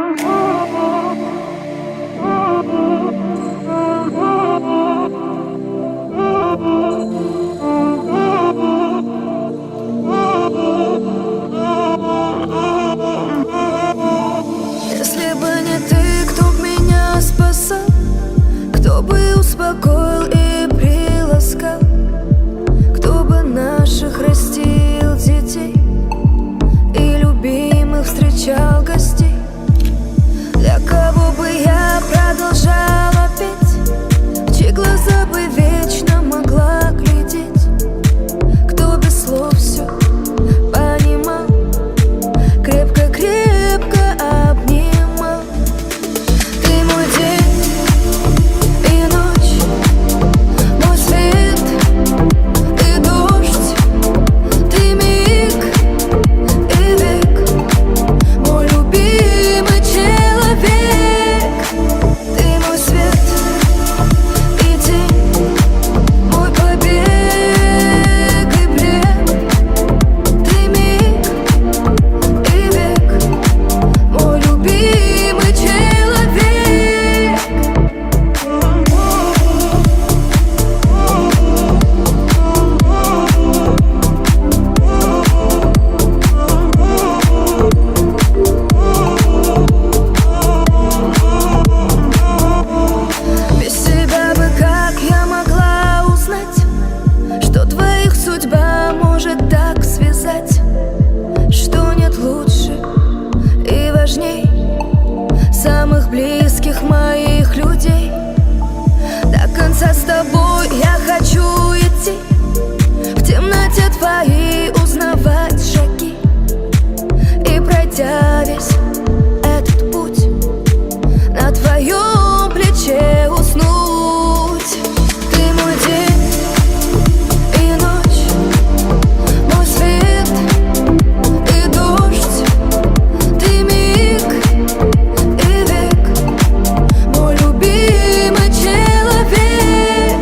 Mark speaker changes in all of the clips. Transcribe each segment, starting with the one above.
Speaker 1: Если бы не ты, кто б меня спасал, кто бы успокоил и приласкал, кто бы наших растил детей и любимых встречал гостей, для кого бы я продолжала петь, в чьи глаза бы вечно могла глядеть, кто без слов все понимал, крепко-крепко обнимал. Ты мой день и ночь, мой свет и дождь, ты миг и век, мой любимый человек. Ты мой свет и день, мой побег и плен, ты миг и век, мой любимый человек. Без тебя бы как я могла узнать, что двоих судьба может так связать, что нет лучше и важней самых близких моих людей. До конца с тобой я хочу идти, в темноте твоей узнавать шаги, и пройдя весь этот путь, на твоем плече уснуть. Ты мой день и ночь, мой свет и дождь, ты миг и век, мой любимый человек.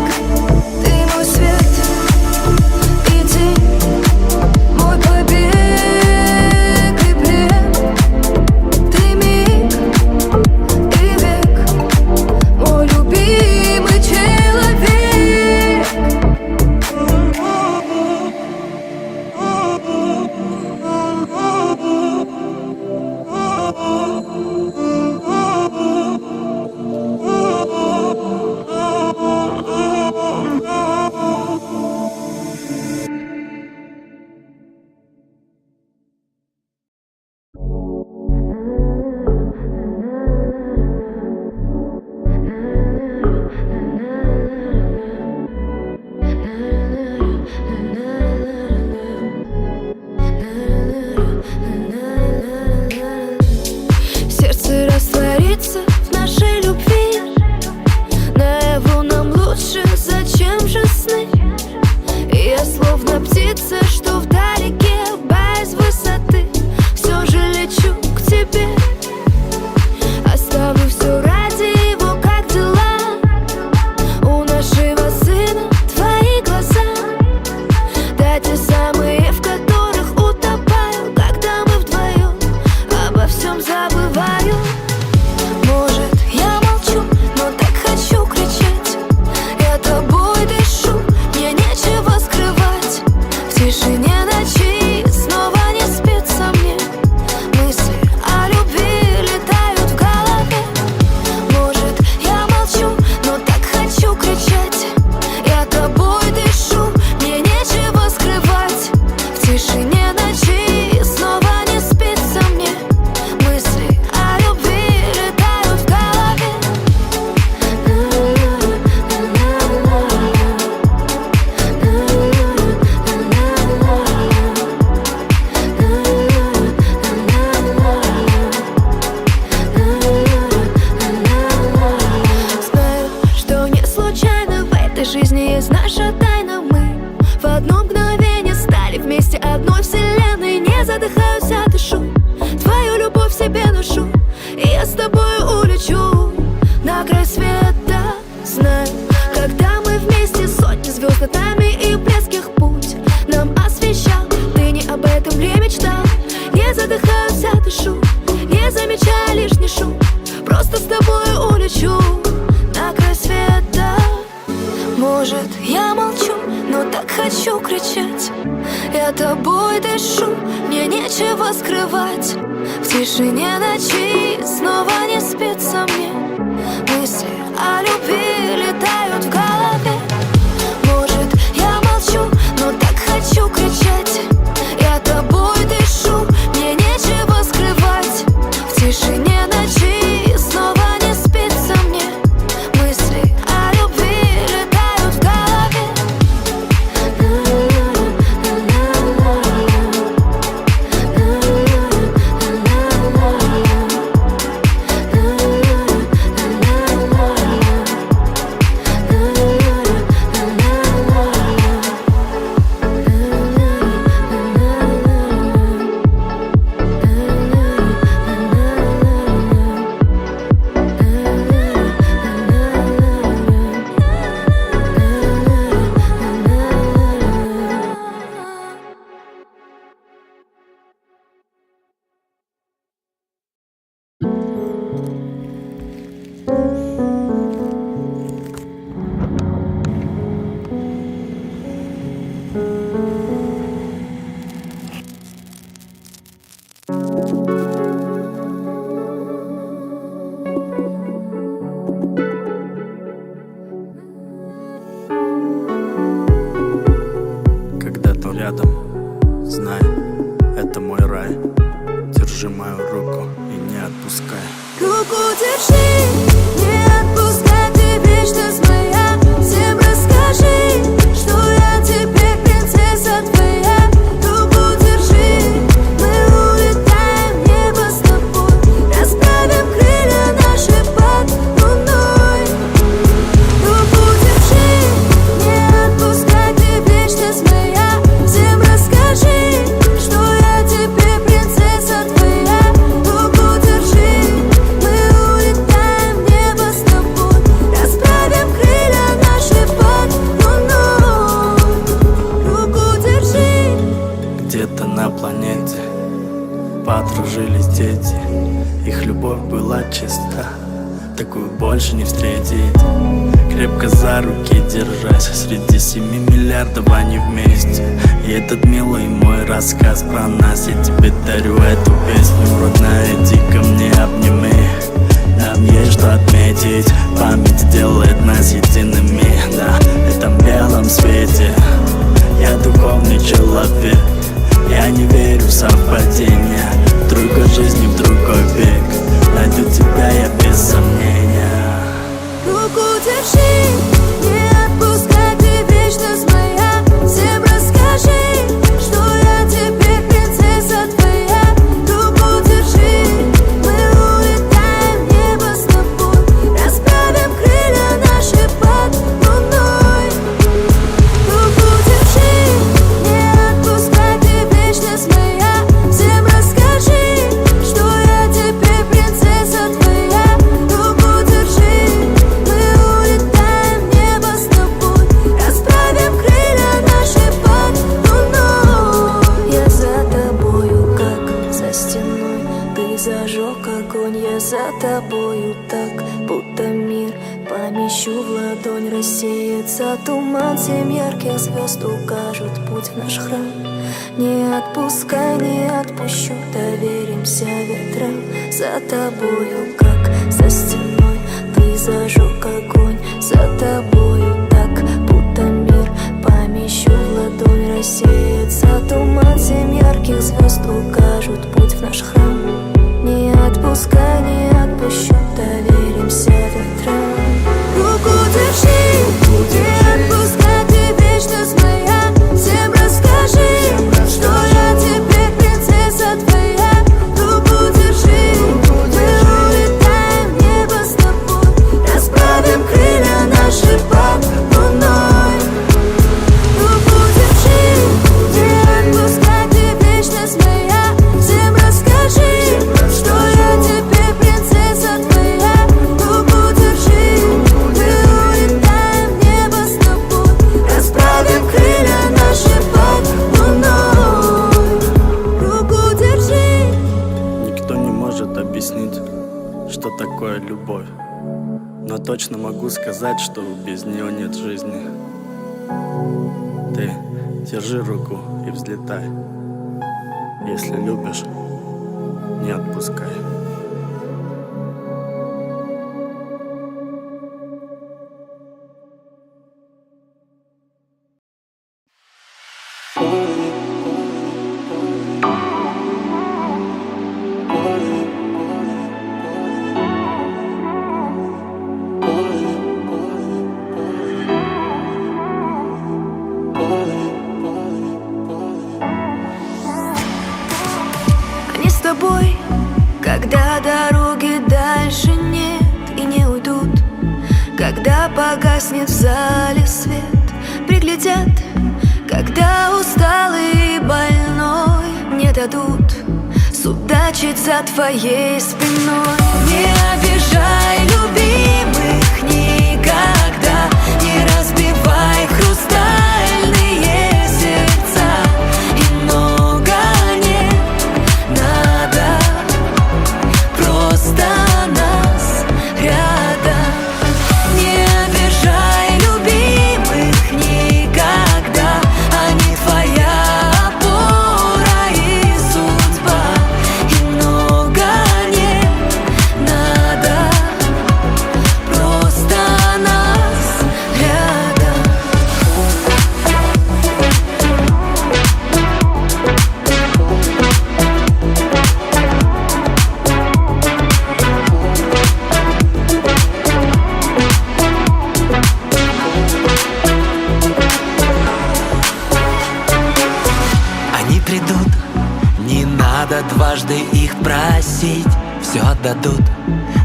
Speaker 1: Ты мой свет и день, мой побег и плен, улечу на край света. Может, я молчу, но так хочу кричать. Я тобой дышу, мне нечего скрывать. В тишине ночи снова не спится мне. Мысли о любви летают в голове. Может, я молчу, но так хочу кричать. Я тобой дышу, мне нечего скрывать. В тишине ночи снова не спится мне. Мысли о любви летают в голове.
Speaker 2: Рядом, знай, это мой рай. Держи мою руку и не отпускай.
Speaker 1: Руку держи, не отпускай, ты вечность моя. Всем расскажи, что я теперь принцесса твоя. Руку держи, мы улетаем в небо с тобой. Расправим крылья наши под луной. Руку держи, не отпускай, ты вечность моя. Всем расскажи, что я теперь принцесса твоя. Руку держи, мы улетаем в небо с тобой. Расправим крылья наши под луной. Руку держи.
Speaker 2: Где-то на планете подружились дети. Их любовь была чиста, такую больше не встретить. Крепко за руки держась, среди 7 миллиардов они вместе. И этот милый мой рассказ про нас. Я тебе дарю эту песню, родная, иди ко мне, обними. Нам есть что отметить, память делает нас едиными. На этом белом свете я духовный человек. Я не верю в совпадения, в другой жизни, в другой век. Найду тебя я без сомнения.
Speaker 1: Руку держи, не отпускай, ты вечность моя. Всем расскажи, что я теперь принцесса твоя. Руку держи, мы улетаем в небо с тобой. Расправим крылья наши под луной. Руку держи, не отпускай, ты вечность моя. Всем расскажи, что я теперь принцесса твоя. Руку держи, мы улетаем в небо с тобой. Расправим крылья наши под луной. Я за тобою, как за стеной. Ты зажег огонь, я за тобою так, будто мир помещу в ладонь. Рассеется туман, 7 ярких звезд укажут путь в наш храм. Не отпускай, не отпущу, доверимся ветрам. За тобою, как за стеной. Ты зажег огонь, за тобою так, будто мир помещу в ладонь. Рассеется туман, 7 ярких звезд укажут путь в наш храм. Не отпускай, не отпущу, доверимся ветрам. Руку держи, не отпускай, ты вечность моя. Всем расскажи, что я теперь принцесса твоя. Руку держи, мы улетаем в небо с тобой. Расправим крылья наши под луной. Руку держи, не отпускай, ты вечность моя. Всем расскажи, что я теперь принцесса твоя. Руку держи, мы улетаем в небо с тобой. Расправим крылья наши под луной. Руку держи.
Speaker 2: Никто не может объяснить, что такое любовь. но точно могу сказать, что без нее нет жизни. Ты держи руку и взлетай. Если любишь, не отпускай.
Speaker 1: Они с тобой, когда дороги дальше нет и не уйдут, когда погаснет в зале свет, приглядят, когда усталый и больной не дадут судачить за твоей спиной. Не обижай любимых никогда, не разбивай хрустальные сердца. И много не надо, просто нас рядом. Не обижай любимых никогда, они твоя опора и судьба. И много не надо, просто нас рядом.
Speaker 3: Они придут, не надо дважды их просить, все отдадут,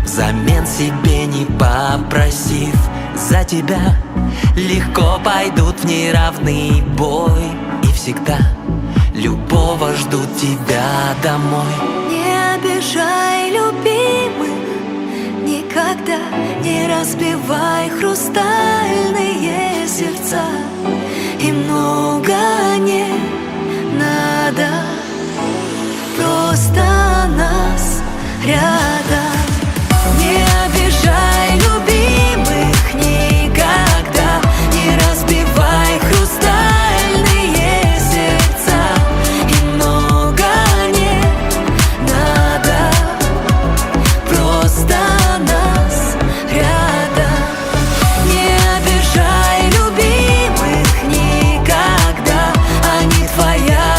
Speaker 3: взамен себе не попросив. За тебя легко пойдут в неравный бой, и всегда любого ждут тебя домой.
Speaker 1: Не обижай любимых никогда, не разбивай хрустальные сердца. И много не надо, просто нас рядом. Не обижай любимых никогда, не разбивай хрустальные сердца. И много не надо, просто нас рядом. Не обижай любимых никогда, они твоя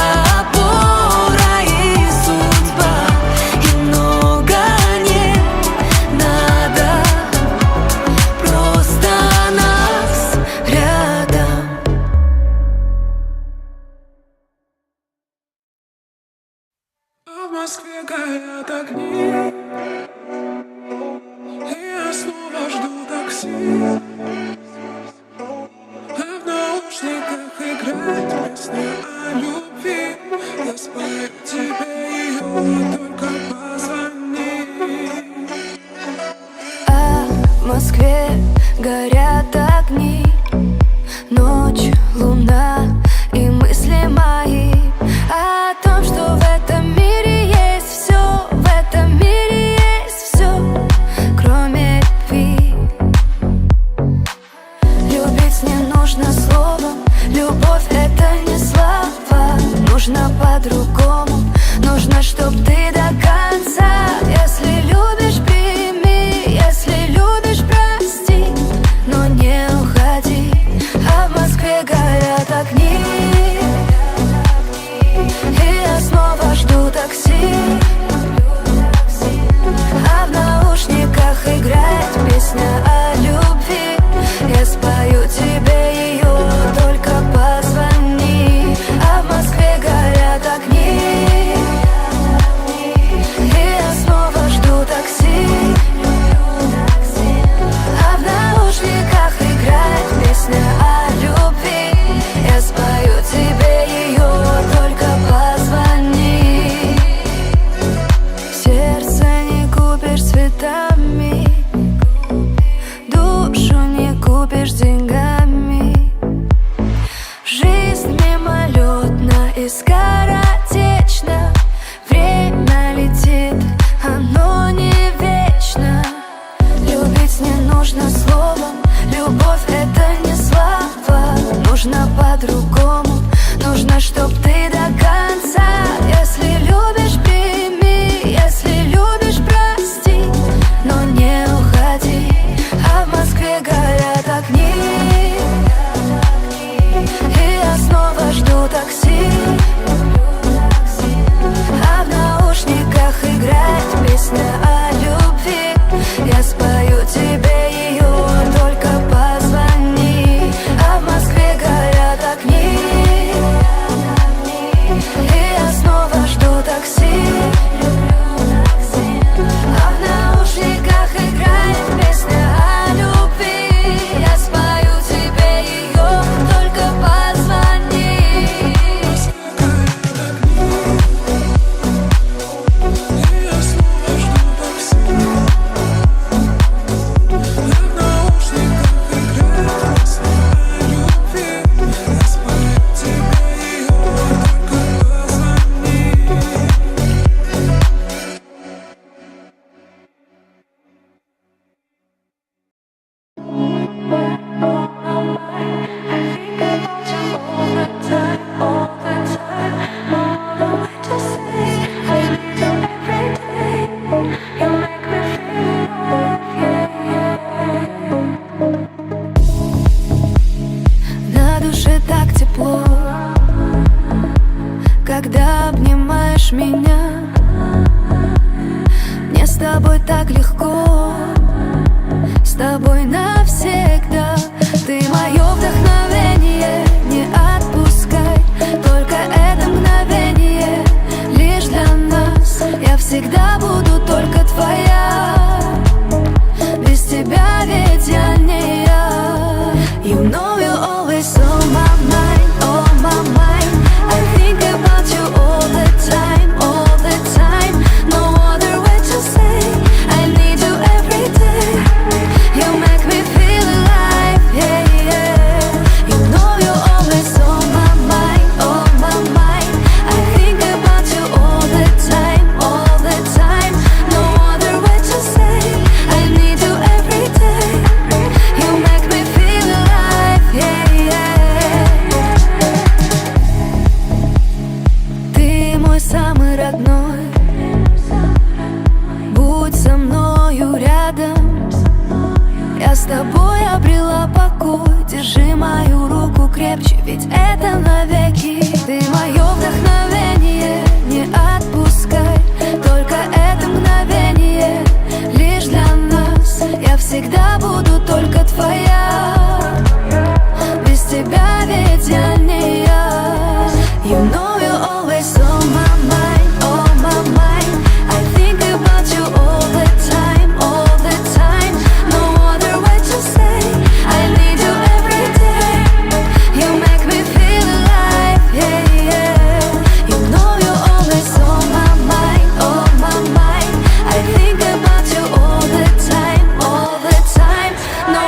Speaker 1: опора и судьба. И много не надо, просто нас рядом.
Speaker 4: А в Москве горят огни, и я снова жду такси. А в наушниках играет песня о любви. Я спою тебе ее, только позвони.
Speaker 1: А в Москве горят огни, ночь, луна и мысли мои о том, что в этом мире есть все, в этом мире есть все, кроме любви. песня о любви. Я спою тебе ее, только позвони. А в Москве горят огни, и я снова жду такси. А в наушниках играет песня о любви. Я спою тебе ее, только позвони. На душе так тепло, когда обнимаешь меня. Мне с тобой так легко, с тобой навсегда. Ты мое вдохновение, не отпускай. Только это мгновение лишь для нас. Я всегда буду только твоя. Без тебя ведь я не я. You know you're always on my mind, on my mind. I think about you all the time, all the time. No other way to say I need you every day. You make me feel alive, yeah, yeah. You know you're always on my mind, on my mind. I think about you all the time, all the time. No other way to say I need you every day. You make me feel alive, yeah, yeah. Ты мой самый родной. Будь со мною рядом. Я с тобой обрела покой. Держи мою руку крепче, ведь это навеки. Ты мое вдохновение, не отпускай. Только это мгновение лишь для нас. Я всегда буду только твоя. Без тебя ведь я не я. You know you're always on my mind, on my mind. I think about you all the time, all the time. No other way to say I need you every day. You make me feel alive, yeah, yeah. You know you're always on my mind, on my mind. I think about you all the time, all the time. No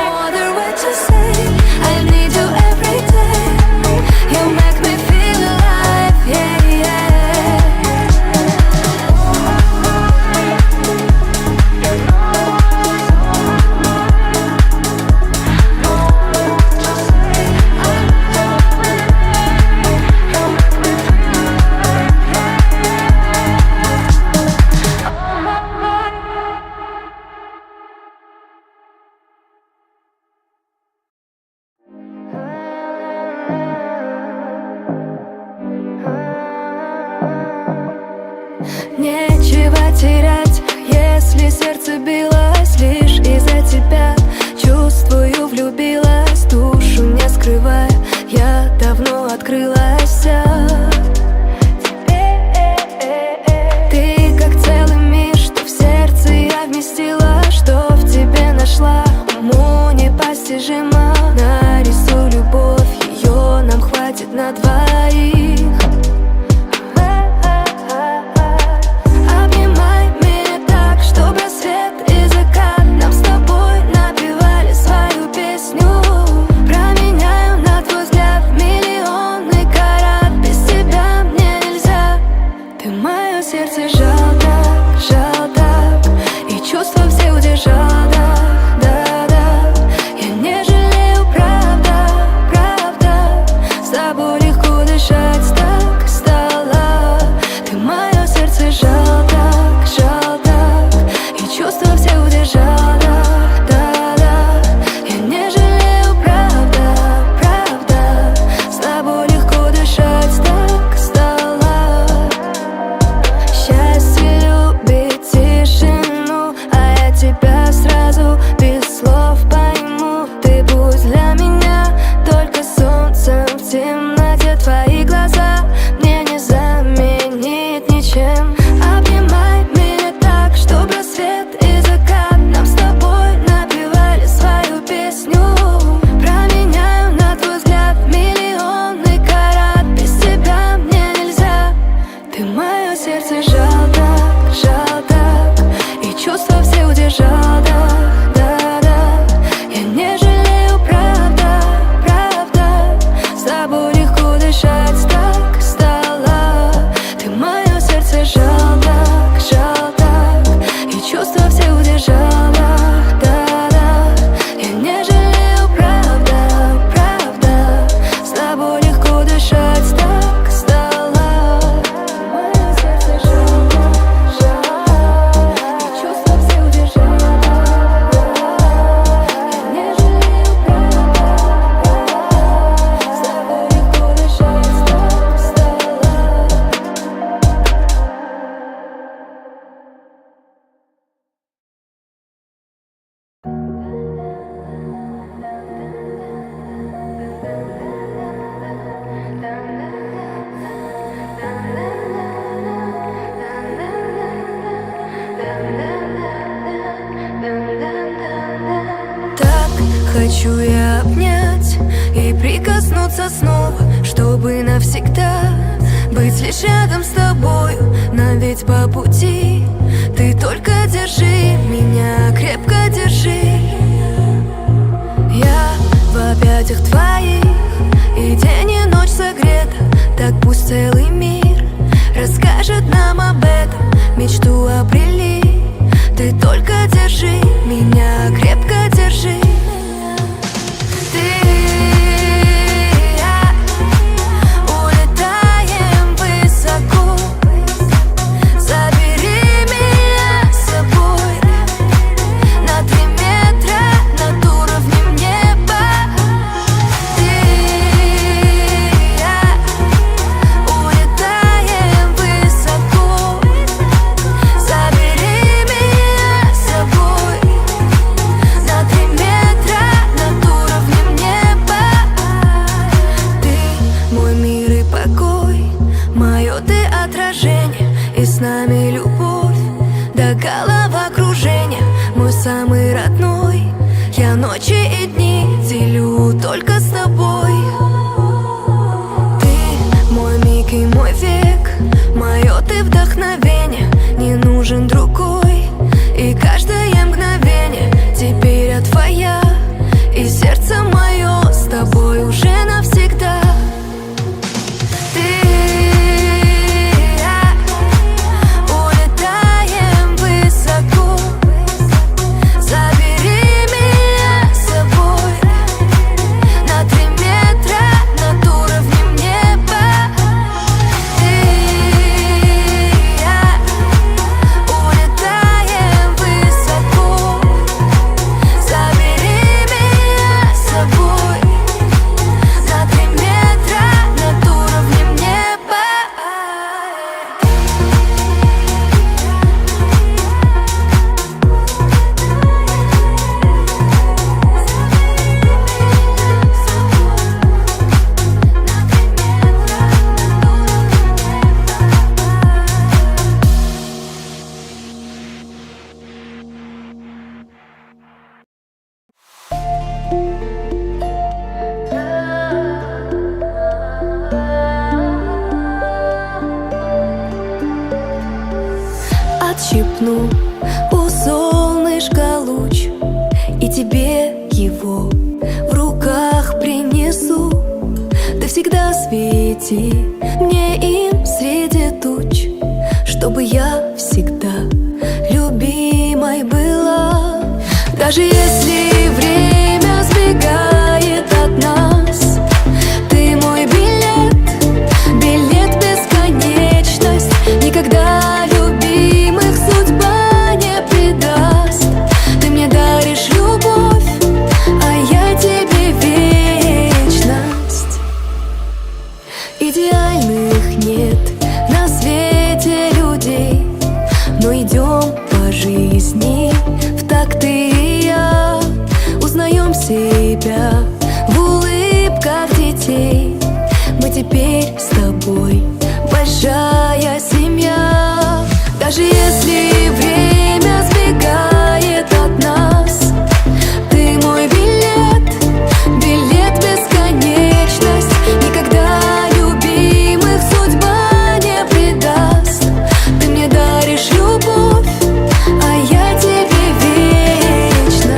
Speaker 1: Хочу я обнять и прикоснуться снова, чтобы навсегда быть лишь рядом с тобою. Нам ведь по пути. Ты только держи меня, крепко держи. Я в объятиях твоих, и день и ночь согрета. Так пусть целый мир расскажет нам об этом. Мечту обрели. Ты только держи меня, крепко держи. Ты и я улетаем высоко. Забери меня с собой на 3 метра над уровнем неба. Ты и я улетаем высоко. Забери меня с собой на 3 метра над уровнем неба. Ты мой мир и покой, мое ты отражение, и с нами любовь до головокружения. Мой самый родной, я ночи и дни делю только с тобой. Ты мой миг и мой век, мое ты вдохновение. Не нужен другой, и каждое мгновение теперь я твоя, и сердце мое с тобой уже навсегда. Ты и я улетаем высоко. Забери меня с собой на 3 метра над уровнем неба. Ты и я улетаем высоко. Забери меня с собой на 3 метра над уровнем неба. Отщипну у солнышка луч, и тебе его в руках принесу. Ты всегда свети мне им среди туч, чтобы я всегда любимой была. Даже если время сбегает от нас, ты мой билет, билет в бесконечность. Никогда любимых судьба не предаст. Ты мне даришь любовь, а я тебе вечность. Идеальных нет на свете людей, но идем по жизни в такт ты и я. Узнаем себя в улыбках детей. Мы теперь с тобой большая семья. Даже если время сбегает от нас, ты мой билет, билет в бесконечность. Никогда любимых судьба не предаст. Ты мне даришь любовь, а я тебе вечность.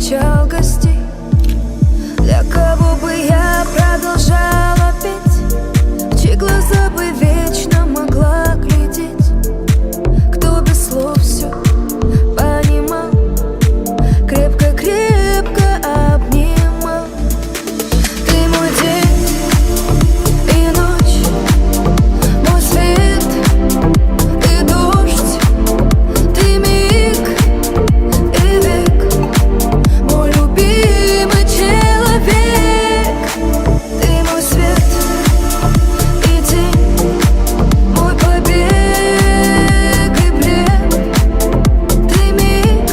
Speaker 1: встречал гостей. Для кого бы я продолжала петь, в чьи глаза бы вечно могла глядеть, кто без слов все понимал, крепко-крепко обнимал. Ты мой день и ночь, мой свет и дождь, ты миг и век, мой любимый человек. Ты мой свет и день, мой побег и плен, ты миг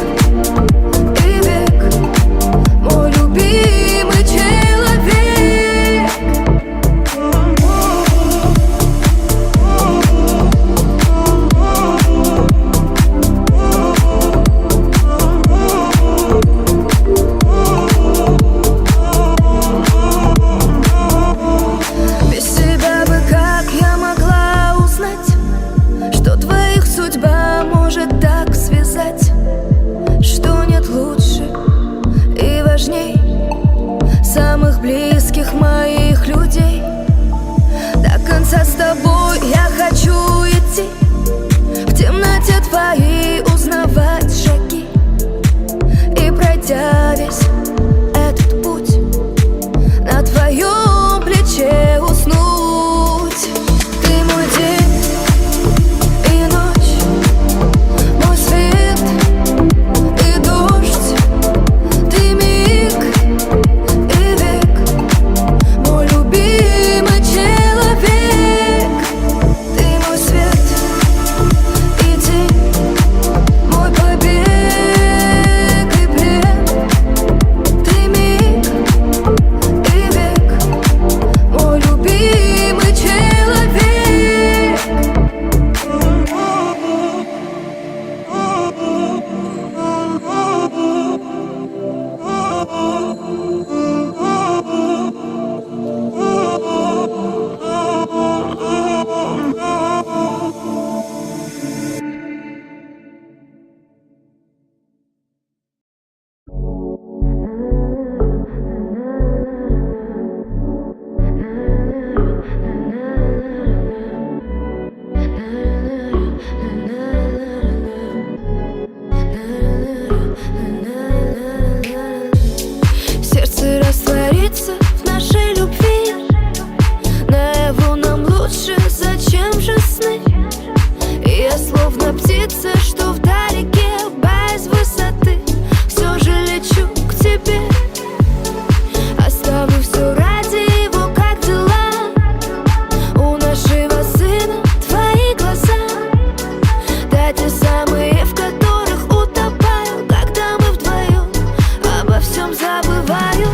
Speaker 1: и век, мой любимый человек. Без тебя бы как я могла узнать, что двоих судьба может так связать, что нет лучше и важней самых близких моих людей. До конца с тобой я хочу идти, в темноте твоей узнавать шаги, и пройдя весь этот путь, на твоем плече уснуть. Ты мой день и ночь, мой свет и дождь, ты миг и век, мой любимый человек. Ты мой свет и день, мой побег и плен, ты миг и век, мой любимый человек. Сердце растворится в нашей любви, наяву нам лучше, зачем же сны? И я словно птица, что вдалеке, боясь высоты, все же лечу к тебе. Оставлю все ради его, как дела у нашего сына, твои глаза, да те самые, в которых утопаю, когда мы вдвоем обо всем забываю.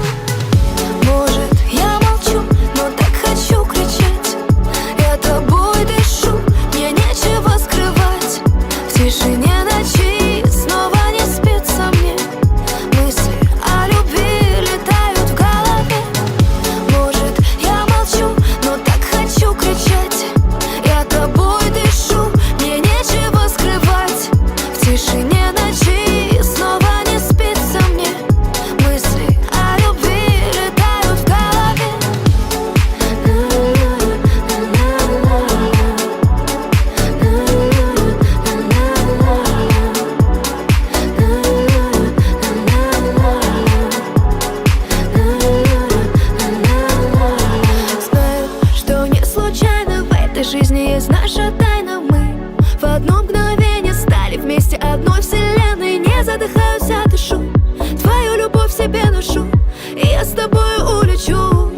Speaker 1: Может, я молчу, но так хочу кричать, я тобой дышу, мне нечего скрывать. В тишине ночи снова не спится мне, мысли о любви летают в голове. Может, я молчу, но так хочу кричать, я тобой дышу, мне нечего скрывать. В тишине ночи снова не спится мне, мысли о любви летают в голове. Знаю, что не случайно в этой жизни есть наша тайна. Мы в одно мгновение стали вместе одной вселенной. Не задыхаюсь, а дышу, твою любовь в себе ношу, и я с тобой улечу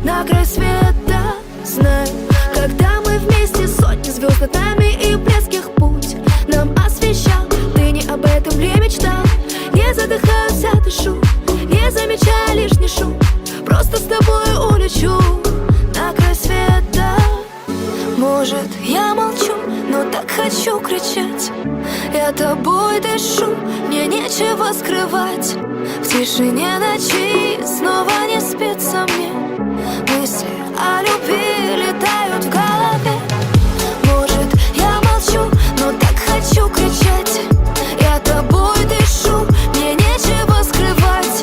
Speaker 1: на край света. Знаю, когда мы вместе, сотни звезд над нами и близких путь нам освещал. Ты не об этом ли мечтал? Не задыхаюсь, а дышу, не замечая лишний шум, просто с тобой улечу на край света. Может, я молчу, но так хочу кричать, я тобой дышу, мне нечего скрывать. В тишине ночи снова не спится мне, мысли о любви летают в голове. Может, я молчу, но так хочу кричать, я тобой дышу, мне нечего скрывать.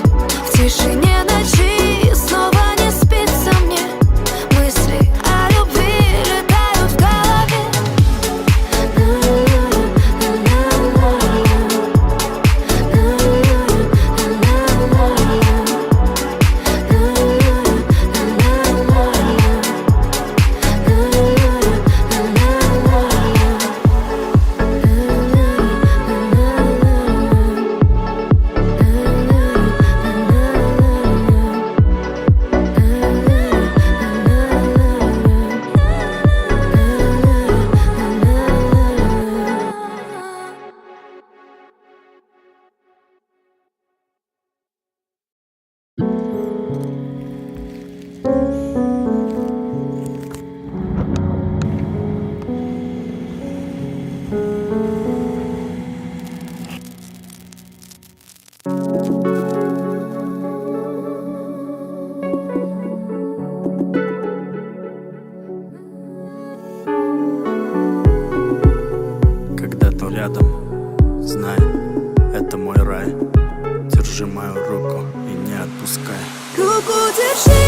Speaker 2: держи мою руку и не отпускай.
Speaker 1: Руку держи,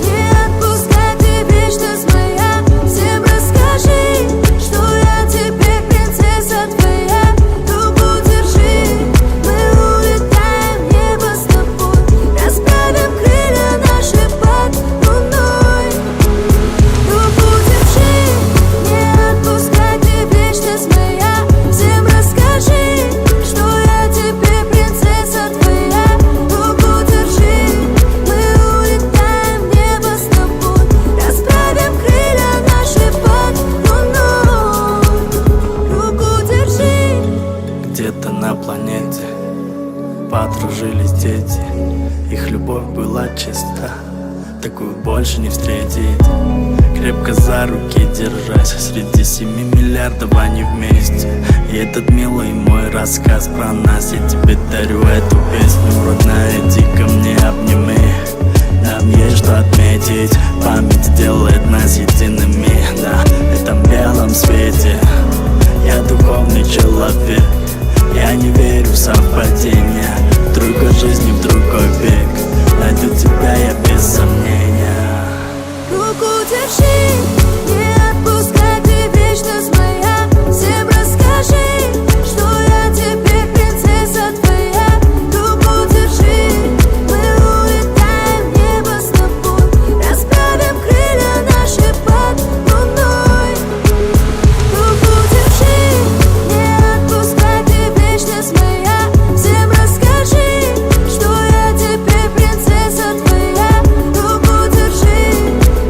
Speaker 1: не отпускай, ты вечность моя. Всем расскажи, что я теперь принцесса твоя. Руку держи, мы улетаем в небо с тобой, расправим крылья наши под луной. Руку держи, не отпускай, ты вечность моя. Всем расскажи, что я теперь принцесса твоя. Руку держи, мы улетаем в небо с тобой, расправим крылья наши под луной. Руку держи.
Speaker 2: Где-то на планете подружились дети, их любовь была чиста, такую больше не встретить. Крепко за руки держась, среди 7 миллиардов они вместе. И этот милый мой рассказ про нас, я тебе дарю эту песню. Родная, иди ко мне, обними, нам есть что отметить. Память сделает нас едиными на этом белом свете. Я духовный человек, я не верю в совпадения. В другой жизни, в другой век найду тебя я без сомнения.
Speaker 1: Руку держи, не отпускай, ты вечность моя. Всем расскажи, что я теперь принцесса твоя. Руку держи, мы улетаем в небо с тобой, расправим крылья наши под луной. Руку держи, не отпускай, ты вечность моя. Всем расскажи, что я теперь принцесса твоя. Руку держи,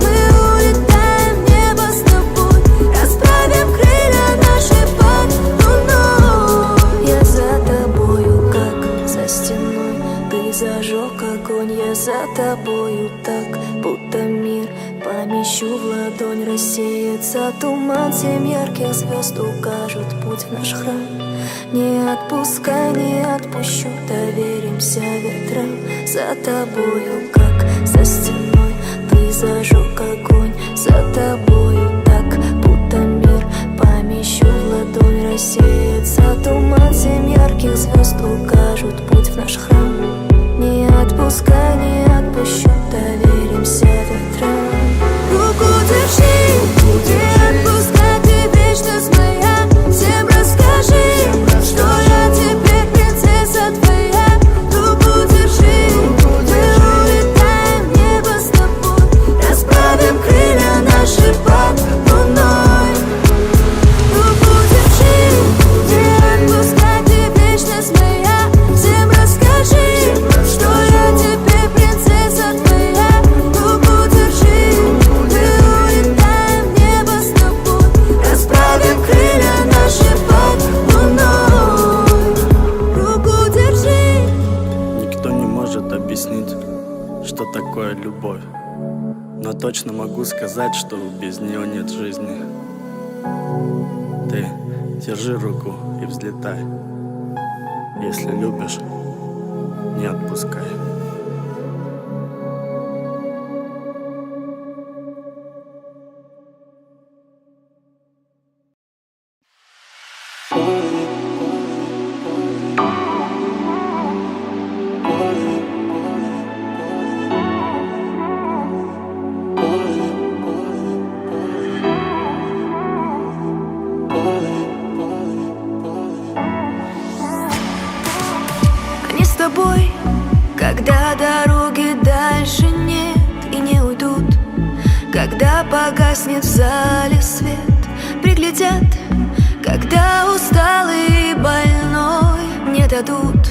Speaker 1: мы улетаем в небо с тобой, расправим крылья наши под луной. Я за тобою, как за стеной, ты зажег огонь. Я за тобою так, будто мир помещу в ладонь. Рассеется туман, 7 ярких звезд укажут путь в наш храм. Не отпускай, не отпущу, доверимся ветрам. За тобою, как за стеной, ты зажег огонь. За тобою так, будто мир помещу в ладонь. Рассеется туман, 7 ярких звезд укажут путь в наш храм. Не отпускай, не отпущу, доверимся ветрам. Руку держи, не отпускай, ты вечность моя. Всем расскажи, что я теперь принцесса твоя. Руку держи, мы улетаем в небо с тобой, расправим крылья наши под луной. Руку держи, не отпускай, ты вечность моя. Всем расскажи, что я теперь принцесса твоя. Руку держи, мы улетаем в небо с тобой, расправим крылья наши под луной. Руку держи.
Speaker 2: Никто не может объяснить, что такое любовь, но точно могу сказать, что без нее нет жизни. Ты держи руку и взлетай. Если любишь, не отпускай.
Speaker 1: Они с тобой, когда дороги дальше нет и не уйдут, когда погаснет в зале свет, приглядят, когда усталый и больной не дадут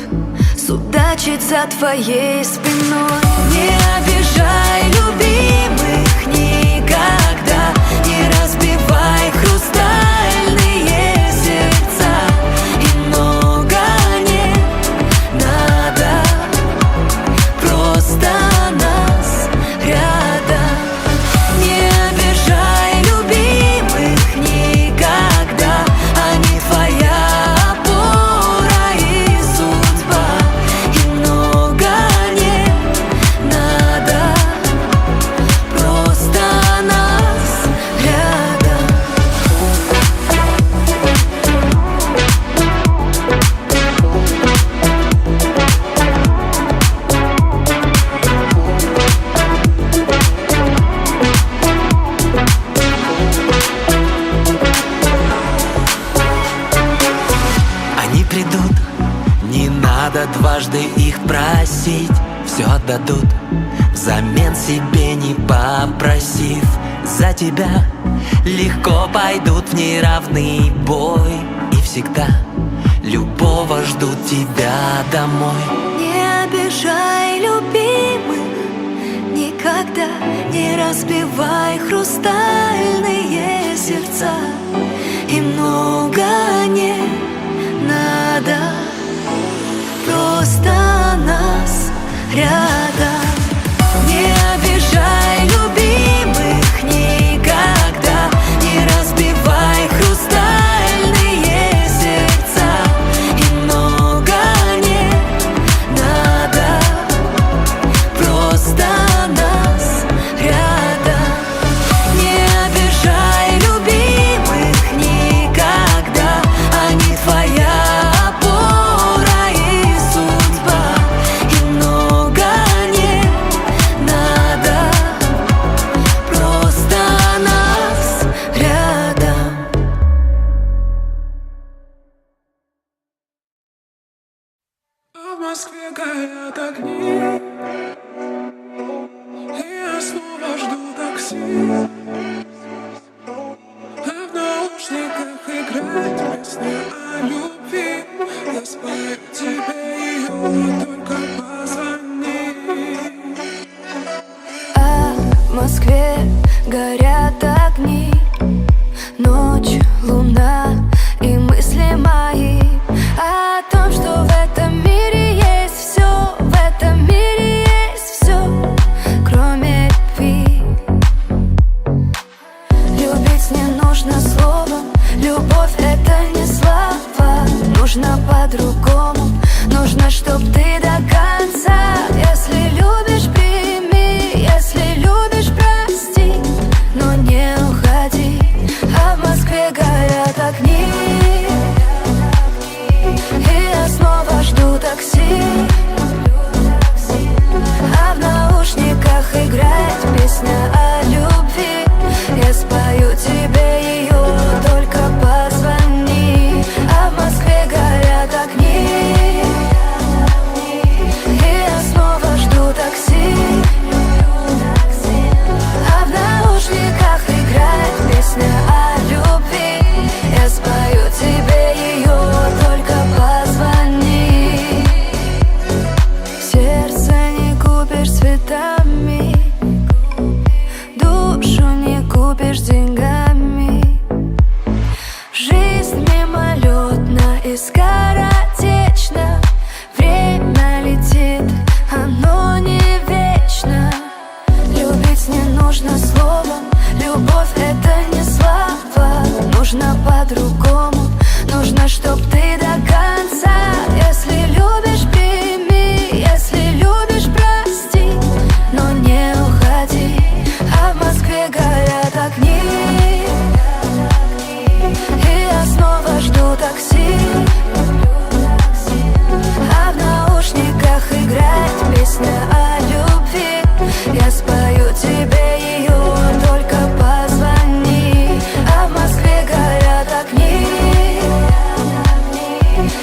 Speaker 1: судачить за твоей спиной. Не обижай любимых никогда, не разбивай хрустальные сердца. И много не надо, просто нас рядом. Не обижай любимых никогда, они твоя опора и судьба. И много не надо,
Speaker 3: просить, все отдадут, взамен себе не попросив. За тебя легко пойдут в неравный бой, и всегда любого ждут тебя домой.
Speaker 1: Не обижай любимых, никогда не разбивай хрустальные сердца. И много не надо, просто нас рядом. Не обижай любимых, никогда не разбивай хрустальные сердца. И много не надо, просто нас рядом. Не обижай любимых никогда, они твоя опора и судьба. И много не надо, просто нас рядом.
Speaker 4: А в Москве горят огни, и я снова жду такси. А в наушниках играет песня о любви. Я спою тебе ее, только позвони.
Speaker 1: А в Москве горят огни, ночь, луна и мысли мои о том, что в этом мире есть все, в этом мире есть все, кроме любви. Любить не нужно словом, любовь это не слова. Нужно по-другому, нужно, чтоб ты до конца. Если любишь, прими, если любишь, прости, но не уходи. А в Москве горят огни, и я снова жду такси. А в наушниках играет песня о любви. Я спою тебе ее, только позвони. А в Москве горят огни, и я снова жду такси. А в наушниках играет песня о любви. Я спою тебе ее, только позвони. Сердце не купишь цветами, душу не купишь деньгами. Жизнь мимолетна и скоротечна, время летит, оно не вечно. Любить не нужно словом, любовь это не слова. Нужно по-другому, нужно, чтоб ты до конца. Если любишь, прими, если любишь, прости, но не уходи. А в Москве горят огни, и я снова жду такси. А в наушниках играет песня о любви. Я спою тебе ее, только позвони. А в Москве горят огни,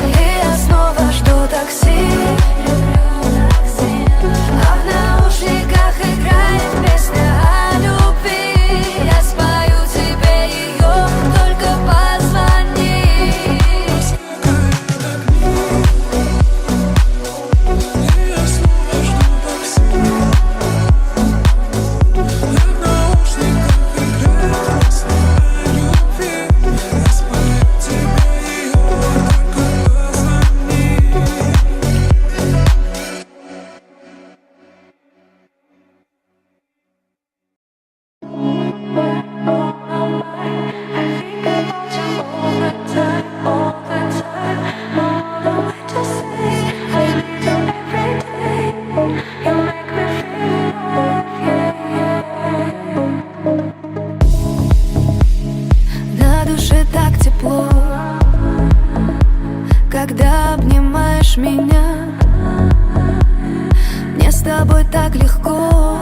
Speaker 1: и я снова жду такси. А в наушниках играет песня о любви. Я спою тебе ее, только позвони.
Speaker 4: И я снова жду такси. А в наушниках играет песня о любви. Я спою тебе ее, только позвони.
Speaker 1: На душе так тепло, когда обнимаешь меня. Мне с тобой так легко,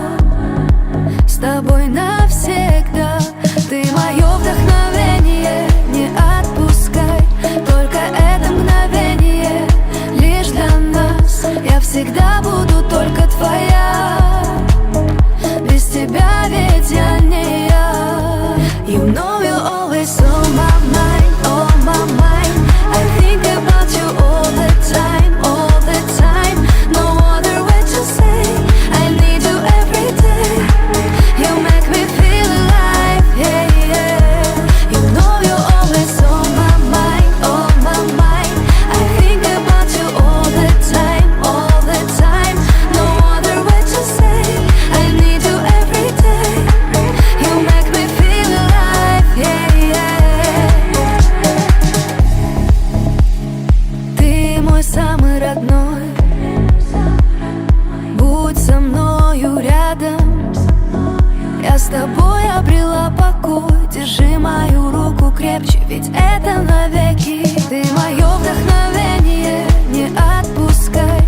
Speaker 1: с тобой навсегда. Ты мое вдохновение, не отпускай. Только это мгновение лишь для нас. Я всегда всегда буду только твоя. Без тебя ведь я не я. You know you're always on my mind, on my mind. I think about you all the time, all the time. No other way to say I need you every day. You make me feel alive, yeah, yeah. You know you're always on my mind, on my mind. I think about you all the time, all the time. No other way to say I need you every day. You make me feel alive, yeah, yeah. Ты мой самый родной. Будь со мною рядом. Я с тобой обрела покой. Держи мою руку крепче, ведь это навеки. Ты мое вдохновение, не отпускай.